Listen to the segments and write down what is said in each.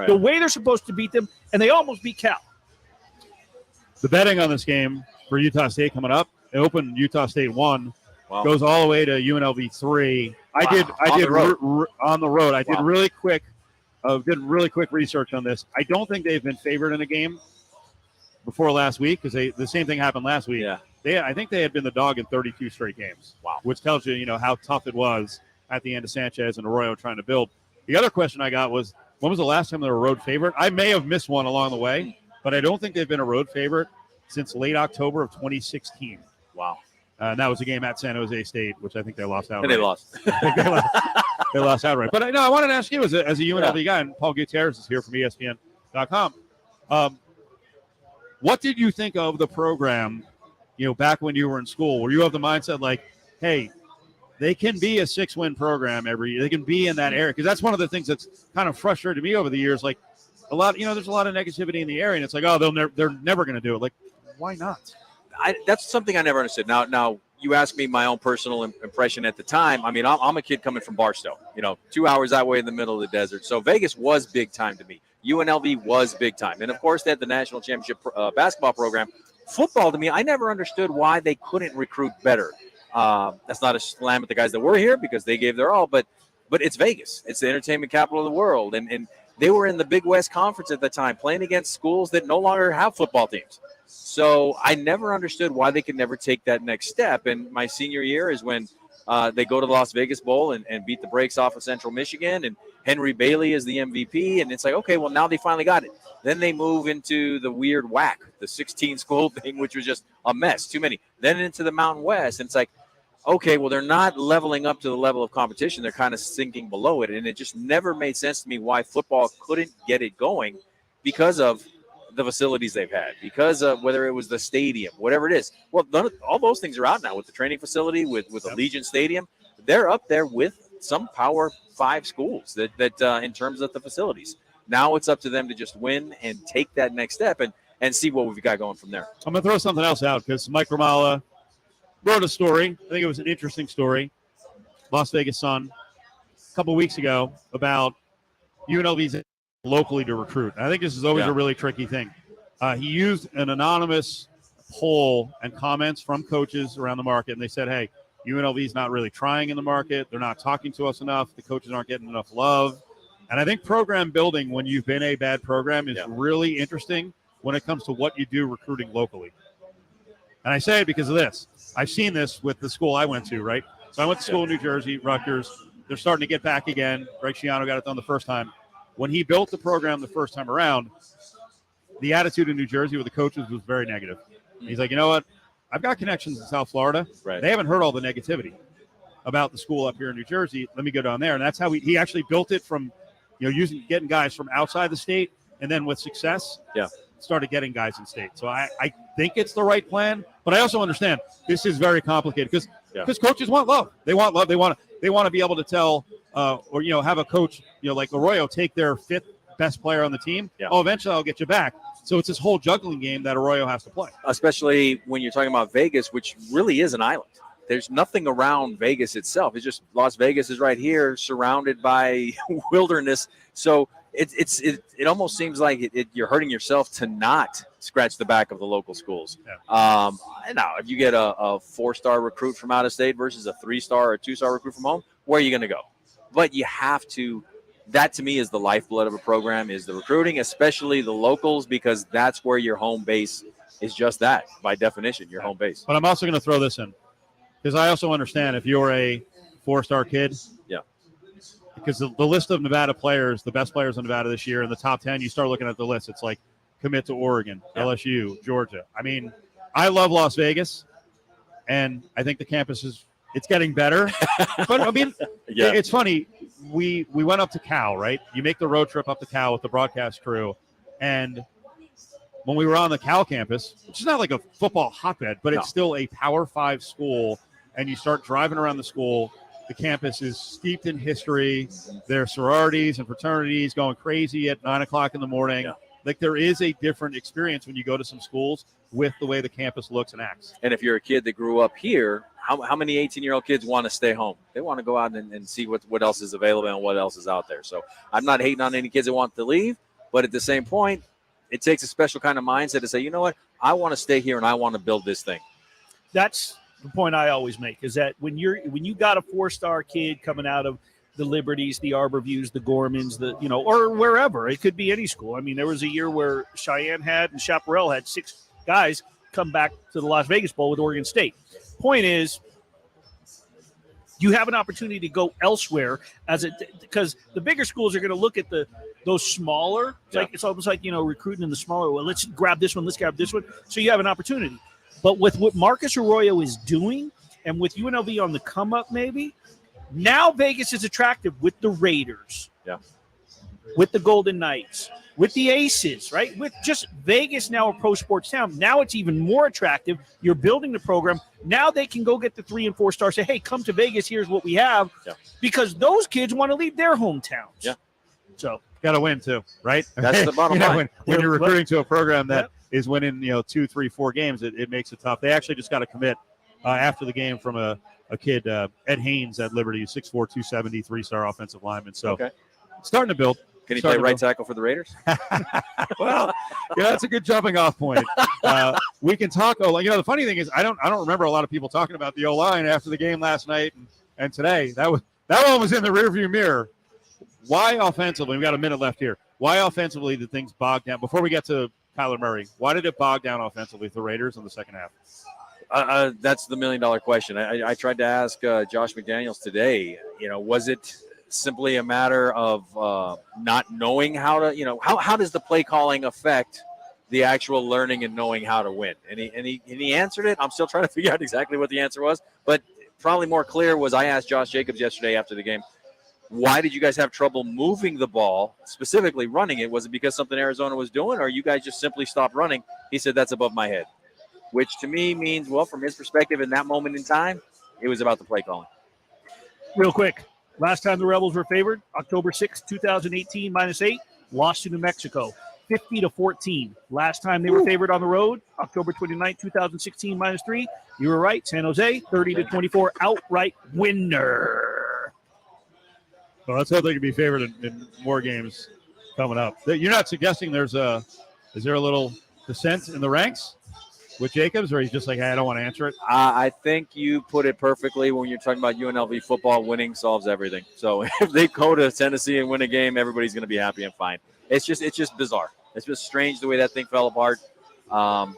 the way they're supposed to beat them, and they almost beat Cal. The betting on this game for Utah State coming up, it opened Utah State 1, goes all the way to UNLV 3. Wow. I did on the road. I did really quick research on this. I don't think they've been favored in a game before last week because the same thing happened last week. Yeah. I think they had been the dog in 32 straight games. Wow. Which tells you, how tough it was at the end of Sanchez and Arroyo trying to build. The other question I got was, when was the last time they were a road favorite? I may have missed one along the way, but I don't think they've been a road favorite since late October of 2016. Wow. And that was a game at San Jose State, which I think they lost outright. And they lost. They lost outright. But I wanted to ask you, as a UNLV guy, and Paul Gutierrez is here from ESPN.com. What did you think of the program, back when you were in school? Were you of the mindset like, hey, they can be a 6-win program every year. They can be in that area. Because that's one of the things that's kind of frustrated me over the years. Like, there's a lot of negativity in the area, and it's like, oh, they're never going to do it. Like, why not? That's something I never understood. Now you asked me my own personal impression at the time. I mean, I'm a kid coming from Barstow, 2 hours that way in the middle of the desert. So Vegas was big time to me. UNLV was big time. And, of course, they had the national championship basketball program. Football, to me, I never understood why they couldn't recruit better. That's not a slam at the guys that were here because they gave their all, but it's Vegas. It's the entertainment capital of the world. And they were in the Big West Conference at the time playing against schools that no longer have football teams. So I never understood why they could never take that next step. And my senior year is when they go to the Las Vegas Bowl and beat the brakes off of Central Michigan, and Henry Bailey is the MVP. And it's like, okay, well, now they finally got it. Then they move into the weird WAC, the 16-school thing, which was just a mess, too many. Then into the Mountain West. And it's like, okay, well, they're not leveling up to the level of competition. They're kind of sinking below it. And it just never made sense to me why football couldn't get it going because of the facilities they've had, because of whether it was the stadium, whatever it is. Well, all those things are out now with the training facility, with the Allegiant Stadium. They're up there with some Power 5 schools that in terms of the facilities. Now it's up to them to just win and take that next step and see what we've got going from there. I'm going to throw something else out because Mike Ramala wrote a story. I think it was an interesting story. Las Vegas Sun a couple weeks ago about UNLV's locally to recruit. I think this is always a really tricky thing. He used an anonymous poll and comments from coaches around the market, and they said, hey, UNLV's not really trying in the market. They're not talking to us enough. The coaches aren't getting enough love. And I think program building when you've been a bad program is really interesting when it comes to what you do recruiting locally. And I say it because of this. I've seen this with the school I went to, right? So I went to school in New Jersey, Rutgers. They're starting to get back again. Greg Schiano got it done the first time. When he built the program the first time around, the attitude in New Jersey with the coaches was very negative. He's like, you know what? I've got connections in South Florida. Right. They haven't heard all the negativity about the school up here in New Jersey. Let me go down there. And that's how he actually built it from, getting guys from outside the state, and then with success, started getting guys in state. So I think it's the right plan, but I also understand this is very complicated because coaches want love. They want love. They want to be able to tell or have a coach, like Arroyo, take their 5th best player on the team. Yeah. Oh, eventually I'll get you back. So it's this whole juggling game that Arroyo has to play. Especially when you're talking about Vegas, which really is an island. There's nothing around Vegas itself. It's just Las Vegas is right here, surrounded by wilderness. So it almost seems like you're hurting yourself to not scratch the back of the local schools. Yeah. Now, if you get a 4-star recruit from out of state versus a 3-star or a 2-star recruit from home, where are you going to go? But you have to. That, to me, is the lifeblood of a program, is the recruiting, especially the locals, because that's where your home base is just that, by definition, your home base. But I'm also going to throw this in, because I also understand if you're a 4-star kid, because the list of Nevada players, the best players in Nevada this year, in the top 10, you start looking at the list, it's like commit to Oregon, LSU, Georgia. I mean, I love Las Vegas, and I think the campus it's getting better. But, I mean, it's funny. We went up to Cal, right? You make the road trip up to Cal with the broadcast crew, and when we were on the Cal campus, which is not like a football hotbed, but it's still a Power 5 school, and you start driving around the school, the campus is steeped in history. There are sororities and fraternities going crazy at 9 o'clock in the morning. Yeah. Like, there is a different experience when you go to some schools with the way the campus looks and acts. And if you're a kid that grew up here, how many 18-year-old kids want to stay home? They want to go out and see what else is available and what else is out there. So I'm not hating on any kids that want to leave, But at the same point, it takes a special kind of mindset to say, you know what, I want to stay here and I want to build this thing. That's the point I always make, is that when you got a 4-star kid coming out of the Liberties, the Arborviews, the Gormans, or wherever, it could be any school. I mean, there was a year where Cheyenne had and Chaparral had 6 guys come back to the Las Vegas Bowl with Oregon State. Point is, you have an opportunity to go elsewhere because the bigger schools are going to look at those smaller. It's almost like recruiting in the smaller. Well, let's grab this one. Let's grab this one. So you have an opportunity. But with what Marcus Arroyo is doing, and with UNLV on the come up, maybe now Vegas is attractive with the Raiders, with the Golden Knights, with the Aces, right? With just Vegas now a pro sports town. Now it's even more attractive. You're building the program. Now they can go get the 3 and 4 stars. Say, hey, come to Vegas. Here's what we have, because those kids want to leave their hometowns. Yeah. So got to win too, right? That's the bottom line. When you're recruiting to a program that is winning, 2, 3, 4 games, it makes it tough. They actually just got a commit after the game from a kid, Ed Haynes at Liberty, 6'4", 270, 3-star offensive lineman. So starting to build. Can he play right tackle for the Raiders? Well, that's a good jumping off point. We can talk. The funny thing is, I don't remember a lot of people talking about the O-line after the game last night and today. That one was in the rearview mirror. Why offensively? We got a minute left here. Why offensively did things bog down? Before we get to Kyler Murray, why did it bog down offensively for the Raiders in the second half? That's the million-dollar question. I tried to ask Josh McDaniels today. Was it simply a matter of not knowing how to, how does the play calling affect the actual learning and knowing how to win? And he answered it. I'm still trying to figure out exactly what the answer was, but probably more clear was, I asked Josh Jacobs yesterday after the game, why did you guys have trouble moving the ball, specifically running it? Was it because something Arizona was doing, or you guys just simply stopped running? He said, that's above my head, which to me means, well, from his perspective in that moment in time, it was about the play calling. Real quick, last time the Rebels were favored, October 6, 2018, -8, lost to New Mexico, 50-14. Last time they were favored on the road, October 29, 2016, -3. You were right, San Jose, 30-24, outright winner. Well, let's hope they can be favored in more games coming up. You're not suggesting is there a little dissent in the ranks with Jacobs, or he's just like, hey, I don't want to answer it? I think you put it perfectly when you're talking about UNLV football. Winning solves everything. So if they go to Tennessee and win a game, everybody's going to be happy and fine. It's just bizarre. It's just strange the way that thing fell apart. But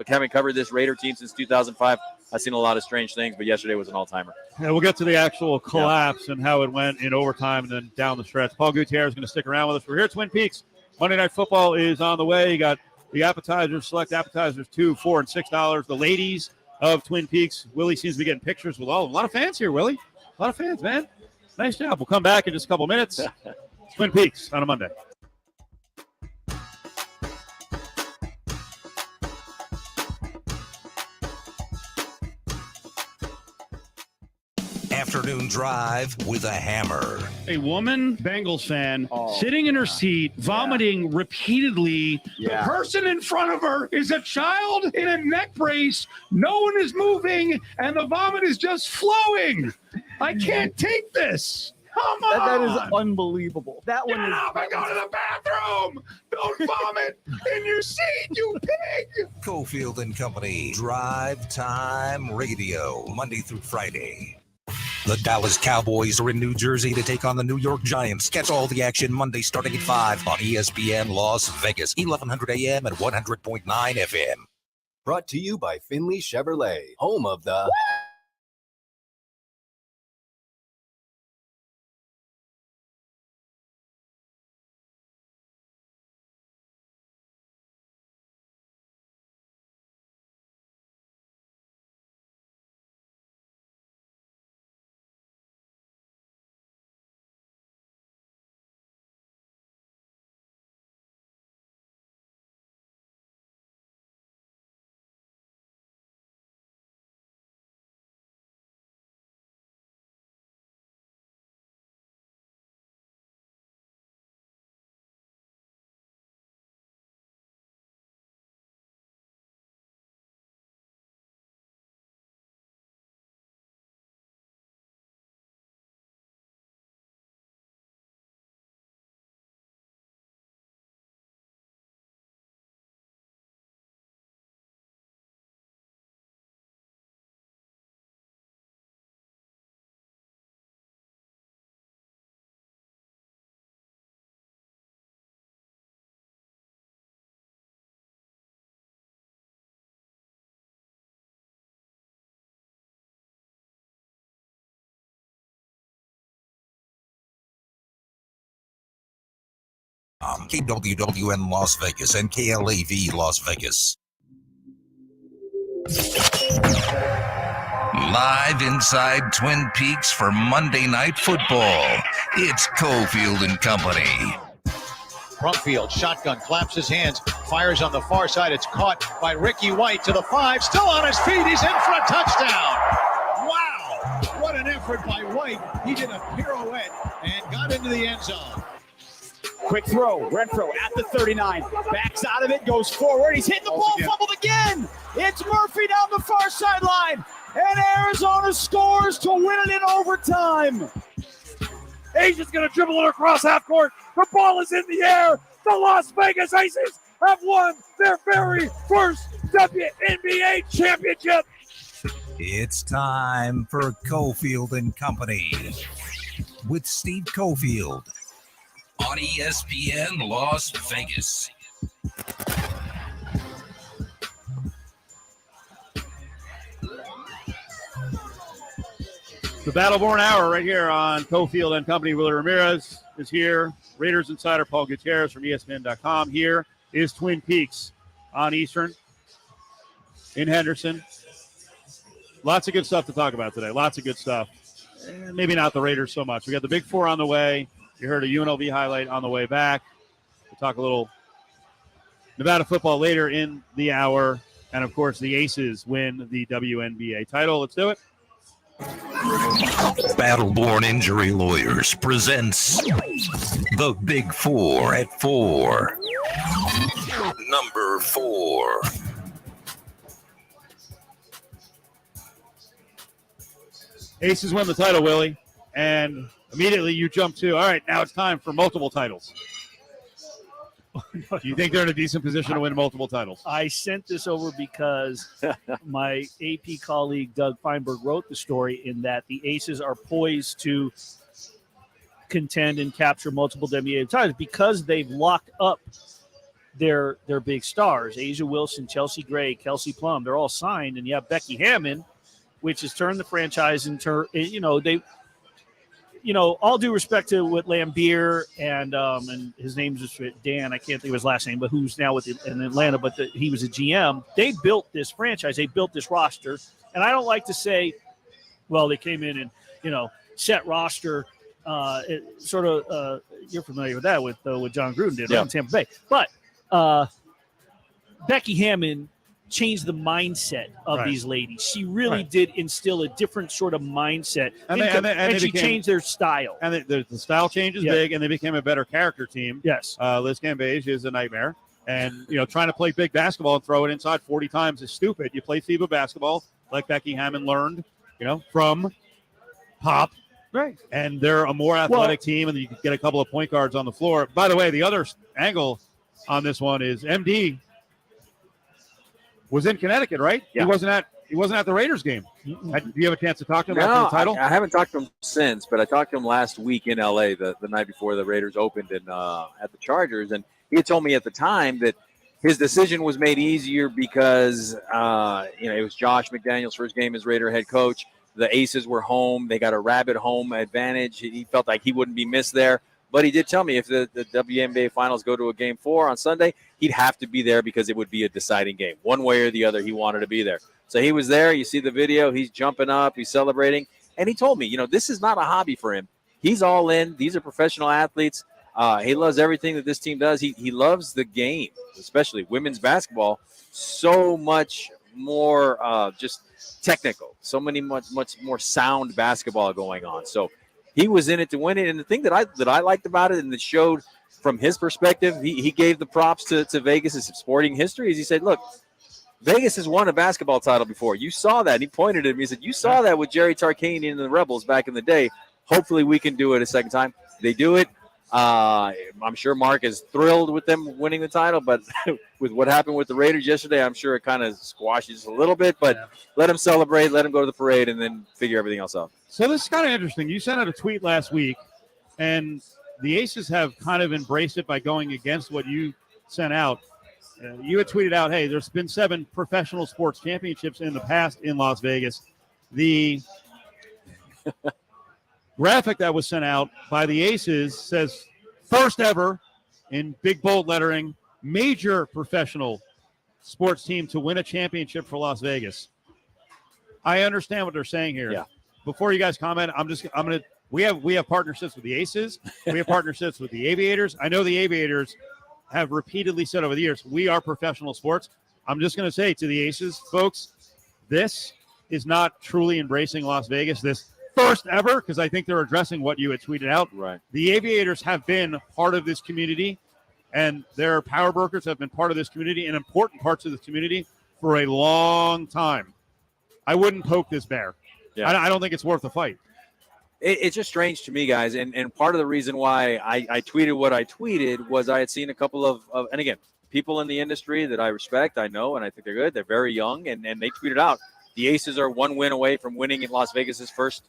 having covered this Raider team since 2005, I've seen a lot of strange things, but yesterday was an all-timer. Yeah, we'll get to the actual collapse and how it went in overtime and then down the stretch. Paul Gutierrez is going to stick around with us. We're here at Twin Peaks. Monday Night Football is on the way. You got the appetizers, select appetizers, $2, $4, and $6. The ladies of Twin Peaks. Willie seems to be getting pictures with all of them. A lot of fans here, Willie. A lot of fans, man. Nice job. We'll come back in just a couple minutes. Twin Peaks on a Monday. Afternoon drive with a hammer. A woman, Bengals fan, sitting in her seat, vomiting repeatedly. Yeah. The person in front of her is a child in a neck brace. No one is moving, and the vomit is just flowing. I can't take this. Come on. That is unbelievable. That one Get is. up and go to the bathroom. Don't vomit in your seat, you pig. Cofield and Company. Drive Time Radio. Monday through Friday. The Dallas Cowboys are in New Jersey to take on the New York Giants. Catch all the action Monday starting at 5 on ESPN Las Vegas, 1100 AM and 100.9 FM. Brought to you by Finley Chevrolet, home of the... KWWN Las Vegas and KLAV Las Vegas. Live inside Twin Peaks for Monday Night Football, it's Cofield and Company. Brumfield, shotgun, claps his hands, fires on the far side. It's caught by Ricky White to the 5, still on his feet. He's in for a touchdown. Wow, what an effort by White. He did a pirouette and got into the end zone. Quick throw. Renfro at the 39. Backs out of it, goes forward. He's hitting the ball, fumbled again. It's Murphy down the far sideline. And Arizona scores to win it in overtime. Asia's going to dribble it across half court. The ball is in the air. The Las Vegas Aces have won their very first WNBA championship. It's time for Cofield and Company with Steve Cofield on ESPN Las Vegas. The Battleborn Hour right here on Cofield and Company. Willie Ramirez is here. Raiders insider Paul Gutierrez from ESPN.com. Here is Twin Peaks on Eastern in Henderson. Lots of good stuff to talk about today. Lots of good stuff. Maybe not the Raiders so much. We got the Big Four on the way. You heard a UNLV highlight on the way back. We'll talk a little Nevada football later in the hour. And, of course, the Aces win the WNBA title. Let's do it. Battleborn Injury Lawyers presents the Big Four at 4. Number 4. Aces win the title, Willie. And immediately you jump to, all right, now it's time for multiple titles. Do you think they're in a decent position to win multiple titles? I sent this over because my AP colleague Doug Feinberg wrote the story in that the Aces are poised to contend and capture multiple WNBA titles because they've locked up their big stars. Asia Wilson, Chelsea Gray, Kelsey Plum, they're all signed. And you have Becky Hammond, which has turned the franchise into, all due respect to what Lambier and his name's just Dan, I can't think of his last name, but who's now in Atlanta, but he was a GM. They built this franchise. They built this roster. And I don't like to say, well, they came in and, set roster, you're familiar with that with what John Gruden did in Tampa Bay. But Becky Hammond changed the mindset of these ladies. She really did instill a different sort of mindset. And she changed their style. And the style change is big, and they became a better character team. Yes. Liz Cambage is a nightmare. And, trying to play big basketball and throw it inside 40 times is stupid. You play FIBA basketball like Becky Hammond learned, from Pop. Right. And they're a more athletic team, and you can get a couple of point guards on the floor. By the way, the other angle on this one is MD was in Connecticut, right? Yeah. He wasn't at the Raiders game. Do you have a chance to talk to him after the title? I haven't talked to him since, but I talked to him last week in L.A. the night before the Raiders opened at the Chargers, and he had told me at the time that his decision was made easier because it was Josh McDaniels' first game as Raider head coach. The Aces were home; they got a rabid home advantage. He felt like he wouldn't be missed there. But he did tell me if the WNBA Finals go to a Game 4 on Sunday, he'd have to be there because it would be a deciding game. One way or the other, he wanted to be there. So he was there. You see the video. He's jumping up. He's celebrating. And he told me, this is not a hobby for him. He's all in. These are professional athletes. He loves everything that this team does. He loves the game, especially women's basketball, so much more just technical, so much more sound basketball going on. So he was in it to win it. And the thing that I liked about it and that showed from his perspective, he gave the props to Vegas' sporting history. Is he said, look, Vegas has won a basketball title before. You saw that. And he pointed at me. He said, you saw that with Jerry Tarkanian and the Rebels back in the day. Hopefully we can do it a second time. They do it. I'm sure Mark is thrilled with them winning the title, but with what happened with the Raiders yesterday, I'm sure it kind of squashes a little bit, but let them celebrate, let them go to the parade, and then figure everything else out. So this is kind of interesting. You sent out a tweet last week, and the Aces have kind of embraced it by going against what you sent out. You had tweeted out, hey, there's been 7 professional sports championships in the past in Las Vegas. The graphic that was sent out by the Aces says first ever in big bold lettering, major professional sports team to win a championship for Las Vegas. I understand what they're saying here. Yeah. Before you guys comment, we have partnerships with the Aces. We have partnerships with the Aviators. I know the Aviators have repeatedly said over the years, we are professional sports. I'm just going to say to the Aces, folks, this is not truly embracing Las Vegas, this first ever, because I think they're addressing what you had tweeted out. Right. The Aviators have been part of this community, and their power brokers have been part of this community and important parts of this community for a long time. I wouldn't poke this bear. Yeah. I don't think it's worth the fight. It's just strange to me, guys. And part of the reason why I tweeted what I tweeted was I had seen a couple of and again, people in the industry that I respect, I know, and I think they're good. They're very young, and they tweeted out, the Aces are one win away from winning in Las Vegas's first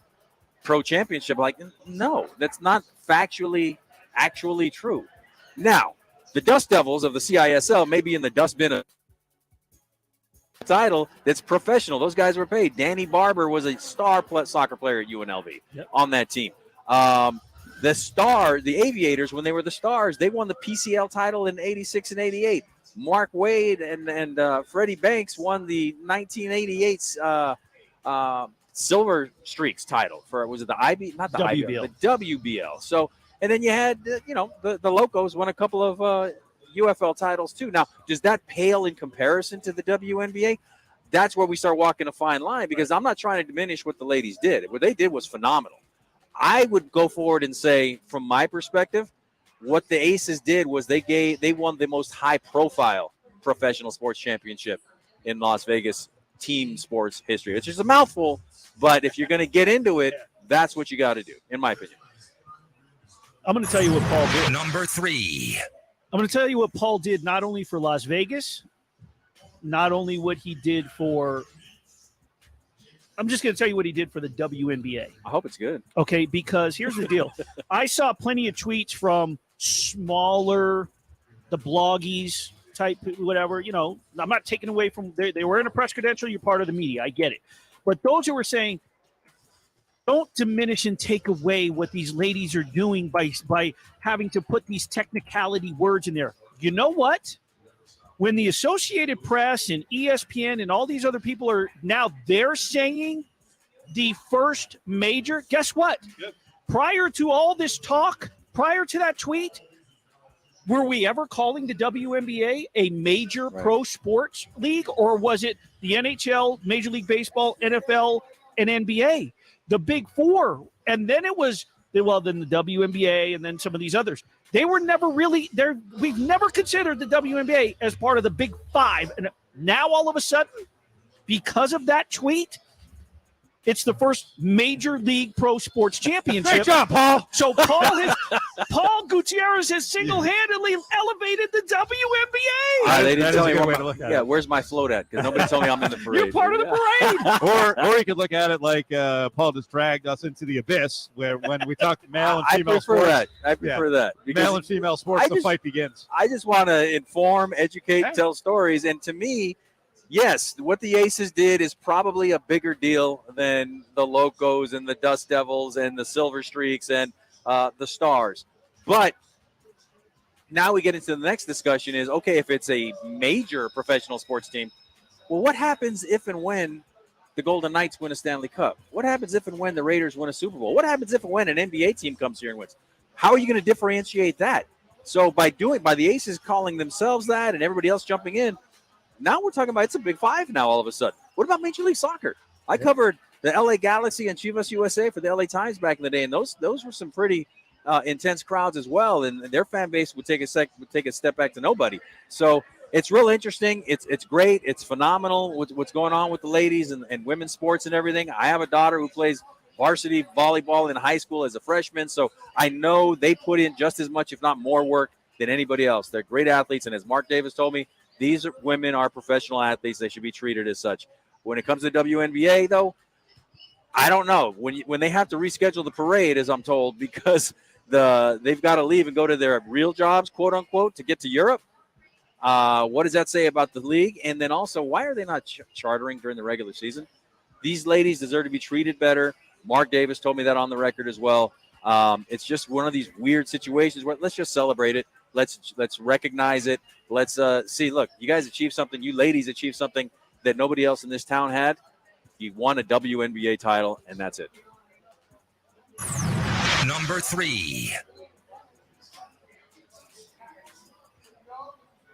pro championship. Like, no, that's not actually true. Now, the Dust Devils of the CISL may be in the dustbin of title that's professional. Those guys were paid. Danny Barber was a star soccer player at UNLV on that team. The Aviators, when they were the Stars, they won the PCL title in 86 and 88. Mark Wade and Freddie Banks won the 1988 Silver Streaks title for, was it the IB? Not the WBL. IBL, the WBL. So, and then you had, the Locos won a couple of UFL titles too. Now, does that pale in comparison to the WNBA? That's where we start walking a fine line, because I'm not trying to diminish what the ladies did. What they did was phenomenal. I would go forward and say, from my perspective, what the Aces did was they won the most high-profile professional sports championship in Las Vegas team sports history. It's just a mouthful, but if you're going to get into it, that's what you got to do, in my opinion. I'm going to tell you what Paul did. Number 3. I'm going to tell you what Paul did, not only for Las Vegas, not only what he did for – I'm just going to tell you what he did for the WNBA. I hope it's good. Okay, because here's the deal. I saw plenty of tweets from smaller, the bloggies type, whatever. I'm not taking away from – they were in a press credential. You're part of the media. I get it. But those who were saying, don't diminish and take away what these ladies are doing by having to put these technicality words in there. You know what? When the Associated Press and ESPN and all these other people are now, they're saying the first major, guess what? Yep. Prior to all this talk, prior to that tweet, were we ever calling the WNBA a major pro sports league, or was it the NHL, Major League Baseball, NFL, and NBA? The big four, and then it was, then the WNBA, and then some of these others. They were never really there. We've never considered the WNBA as part of the big five. And now all of a sudden, because of that tweet, it's the first major league pro sports championship. Great job, Paul. So Paul Gutierrez has single-handedly elevated the WNBA. They didn't tell me way to look at it. Where's my float at? Because nobody told me I'm in the parade. You're part of the parade. or you could look at it like Paul just dragged us into the abyss, where when we talk male and female sports. I prefer that. Male and female sports, the fight begins. I just want to inform, educate, tell stories. And to me, yes, what the Aces did is probably a bigger deal than the Locos and the Dust Devils and the Silver Streaks and the Stars. But now we get into the next discussion is, okay, if it's a major professional sports team, well, what happens if and when the Golden Knights win a Stanley Cup? What happens if and when the Raiders win a Super Bowl? What happens if and when an NBA team comes here and wins? How are you going to differentiate that? So by the Aces calling themselves that and everybody else jumping in, now we're talking about it's a big five now all of a sudden. What about Major League Soccer? I covered the LA Galaxy and Chivas USA for the LA Times back in the day, and those were some pretty intense crowds as well, and their fan base would take a step back to nobody. So it's real interesting. It's great. It's phenomenal what's going on with the ladies and women's sports and everything. I have a daughter who plays varsity volleyball in high school as a freshman, so I know they put in just as much, if not more work than anybody else. They're great athletes, and as Mark Davis told me, these women are professional athletes. They should be treated as such. When it comes to WNBA, though, I don't know. When they have to reschedule the parade, as I'm told, because they've got to leave and go to their real jobs, quote unquote, to get to Europe. What does that say about the league? And then also, why are they not chartering during the regular season? These ladies deserve to be treated better. Mark Davis told me that on the record as well. It's just one of these weird situations where let's just celebrate it. Let's recognize it. Let's see. Look, you guys achieved something. You ladies achieved something that nobody else in this town had. You won a WNBA title, and that's it. Number 3.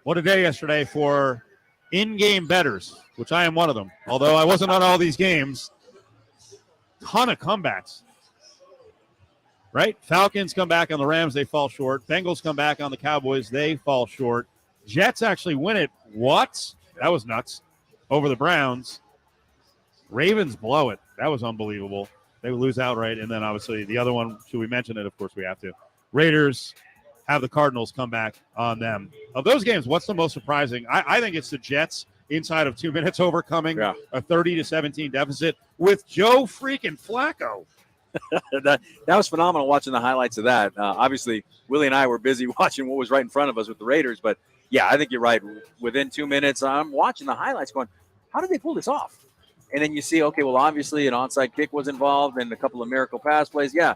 What a day yesterday for in-game bettors, which I am one of them. Although I wasn't on all these games, ton of comebacks. Right? Falcons come back on the Rams, they fall short. Bengals come back on the Cowboys, they fall short. Jets actually win it. What? That was nuts. Over the Browns. Ravens blow it. That was unbelievable. They would lose outright. And then obviously the other one, should we mention it? Of course we have to. Raiders have the Cardinals come back on them. Of those games, what's the most surprising? I think it's the Jets inside of 2 minutes overcoming a 30-17 deficit with Joe freaking Flacco. that was phenomenal watching the highlights of that. Obviously, Willie and I were busy watching what was right in front of us with the Raiders. But, yeah, I think you're right. Within 2 minutes, I'm watching the highlights going, how did they pull this off? And then you see, okay, well, obviously an onside kick was involved and a couple of miracle pass plays. Yeah,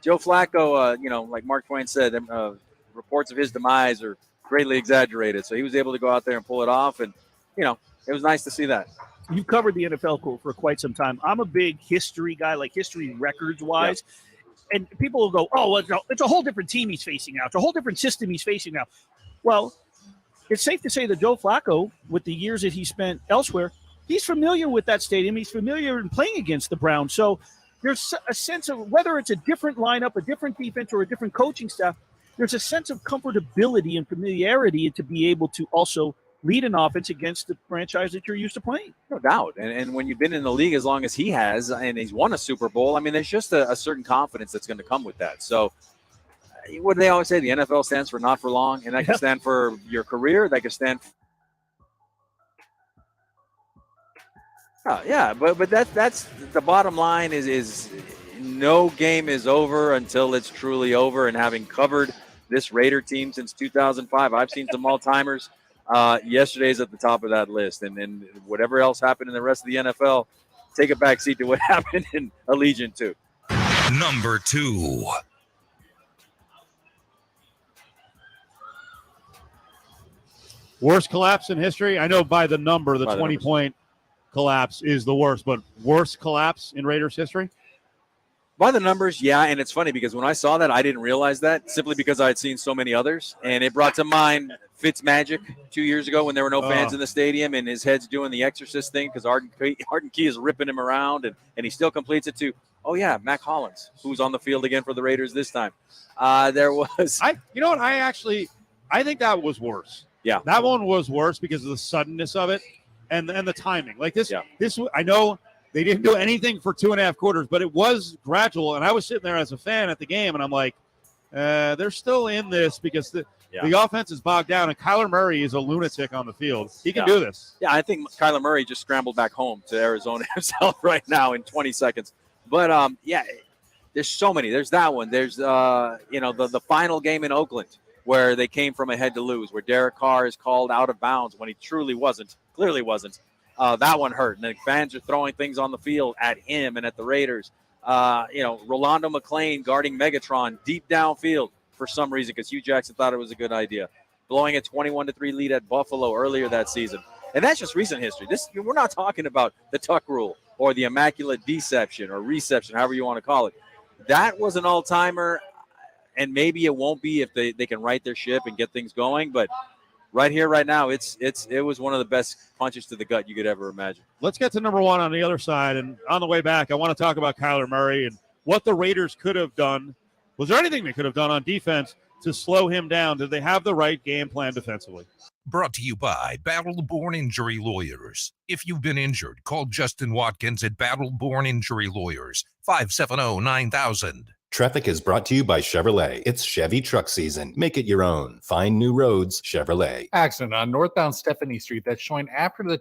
Joe Flacco, like Mark Twain said, reports of his demise are greatly exaggerated. So he was able to go out there and pull it off. And, it was nice to see that. You've covered the NFL for quite some time. I'm a big history guy, like history records-wise. Yeah. And people will go, oh, well, it's a whole different team he's facing now. It's a whole different system he's facing now. Well, it's safe to say that Joe Flacco, with the years that he spent elsewhere, he's familiar with that stadium. He's familiar in playing against the Browns. So there's a sense of whether it's a different lineup, a different defense, or a different coaching staff, there's a sense of comfortability and familiarity to be able to also lead an offense against the franchise that you're used to playing. No doubt. And when you've been in the league as long as he has and he's won a Super Bowl, I mean, there's just a certain confidence that's going to come with that. So what do they always say? The NFL stands for not for long, and that can stand for your career. That can stand for but that's the bottom line is no game is over until it's truly over. And having covered this Raider team since 2005, I've seen some all-timers. Yesterday's at the top of that list. And whatever else happened in the rest of the NFL, take a back seat to what happened in Allegiant too. Number 2. Worst collapse in history? I know by the number, the 20-point collapse is the worst, but worst collapse in Raiders history? By the numbers, yeah, and it's funny because when I saw that, I didn't realize that simply because I had seen so many others, and it brought to mind Fitzmagic 2 years ago when there were no fans in the stadium, and his head's doing the exorcist thing because Arden Key is ripping him around, and he still completes it to, Mac Hollins, who's on the field again for the Raiders this time. There was... I think that was worse. Yeah. That one was worse because of the suddenness of it and the timing. Like this, I know they didn't do anything for 2.5 quarters, but it was gradual. And I was sitting there as a fan at the game, and I'm like, they're still in this because the offense is bogged down, and Kyler Murray is a lunatic on the field. He can do this. Yeah, I think Kyler Murray just scrambled back home to Arizona himself right now in 20 seconds. But, there's so many. There's that one. There's, the final game in Oakland where they came from ahead to lose, where Derek Carr is called out of bounds when he clearly wasn't. That one hurt. And then fans are throwing things on the field at him and at the Raiders. Rolando McClain guarding Megatron deep downfield for some reason because Hugh Jackson thought it was a good idea. Blowing a 21-3 lead at Buffalo earlier that season. And that's just recent history. We're not talking about the Tuck Rule or the Immaculate Deception or Reception, however you want to call it. That was an all-timer, and maybe it won't be if they can right their ship and get things going. But right here, right now, it was one of the best punches to the gut you could ever imagine. Let's get to number 1 on the other side. And on the way back, I want to talk about Kyler Murray and what the Raiders could have done. Was there anything they could have done on defense to slow him down? Did they have the right game plan defensively? Brought to you by Battle-Born Injury Lawyers. If you've been injured, call Justin Watkins at Battle-Born Injury Lawyers, 570-9000. Traffic is brought to you by Chevrolet. It's Chevy truck season. Make it your own. Find new roads, Chevrolet. Accident on northbound Stephanie Street that's showing after the